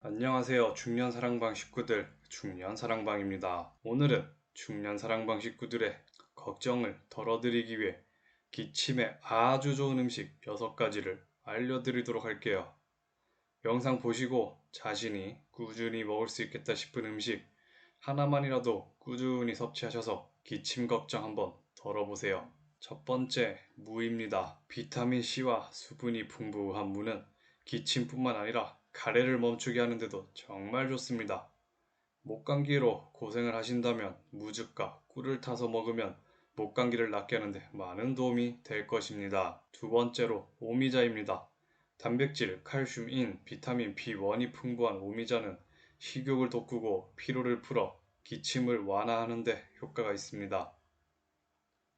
안녕하세요. 중년사랑방 식구들, 중년사랑방입니다. 오늘은 중년사랑방 식구들의 걱정을 덜어드리기 위해 기침에 아주 좋은 음식 6가지를 알려드리도록 할게요. 영상 보시고 자신이 꾸준히 먹을 수 있겠다 싶은 음식 하나만이라도 꾸준히 섭취하셔서 기침 걱정 한번 덜어보세요. 첫 번째, 무입니다. 비타민C와 수분이 풍부한 무는 기침뿐만 아니라 가래를 멈추게 하는데도 정말 좋습니다. 목감기로 고생을 하신다면 무즙과 꿀을 타서 먹으면 목감기를 낫게 하는데 많은 도움이 될 것입니다. 두 번째로 오미자입니다. 단백질, 칼슘, 인, 비타민 B1이 풍부한 오미자는 식욕을 돋구고 피로를 풀어 기침을 완화하는 데 효과가 있습니다.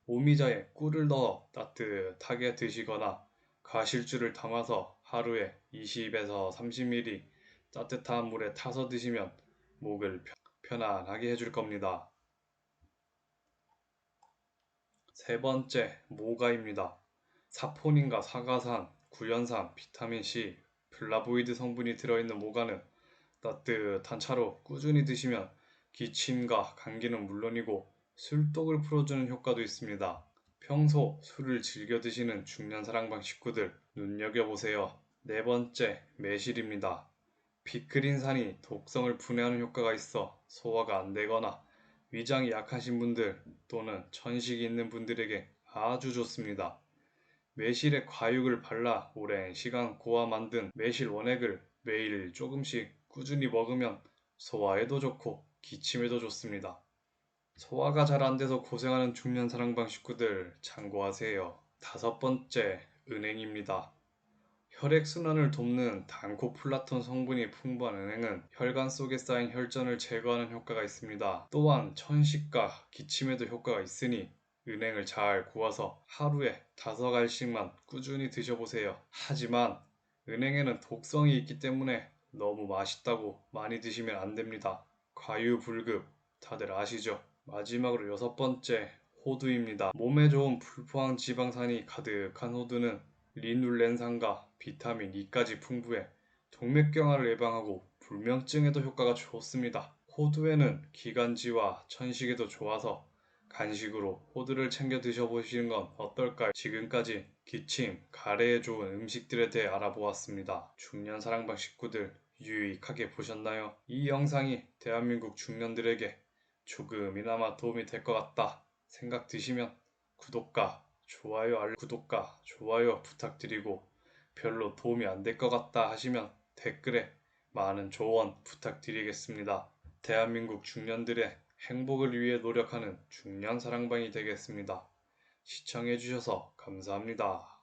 오미자에 꿀을 넣어 따뜻하게 드시거나 과실주를 담아서 하루에 20에서 30ml 따뜻한 물에 타서 드시면 목을 편안하게 해줄 겁니다. 세 번째, 모가입니다. 사포닌과 사과산, 구연산, 비타민C, 플라보이드 성분이 들어있는 모가는 따뜻한 차로 꾸준히 드시면 기침과 감기는 물론이고 술독을 풀어주는 효과도 있습니다. 평소 술을 즐겨 드시는 중년사랑방 식구들 눈여겨보세요. 네 번째, 매실입니다. 비크린산이 독성을 분해하는 효과가 있어 소화가 안 되거나 위장이 약하신 분들 또는 천식이 있는 분들에게 아주 좋습니다. 매실에 과육을 발라 오랜 시간 고아 만든 매실 원액을 매일 조금씩 꾸준히 먹으면 소화에도 좋고 기침에도 좋습니다. 소화가 잘 안 돼서 고생하는 중년 사랑방 식구들 참고하세요. 다섯 번째, 은행입니다. 혈액순환을 돕는 단코플라톤 성분이 풍부한 은행은 혈관 속에 쌓인 혈전을 제거하는 효과가 있습니다. 또한 천식과 기침에도 효과가 있으니 은행을 잘 구워서 하루에 5알씩만 꾸준히 드셔보세요. 하지만 은행에는 독성이 있기 때문에 너무 맛있다고 많이 드시면 안 됩니다. 과유불급 다들 아시죠? 마지막으로 6번째, 호두입니다. 몸에 좋은 불포항 지방산이 가득한 호두는 리눌렌산과 비타민 E까지 풍부해 동맥경화를 예방하고 불면증에도 효과가 좋습니다. 호두에는 기관지와 천식에도 좋아서 간식으로 호두를 챙겨 드셔보시는 건 어떨까요? 지금까지 기침, 가래에 좋은 음식들에 대해 알아보았습니다. 중년 사랑방 식구들 유익하게 보셨나요? 이 영상이 대한민국 중년들에게 조금이나마 도움이 될 것 같다 생각 드시면 구독과 좋아요 부탁드리고 별로 도움이 안 될 것 같다 하시면 댓글에 많은 조언 부탁드리겠습니다. 대한민국 중년들의 행복을 위해 노력하는 중년 사랑방이 되겠습니다. 시청해주셔서 감사합니다.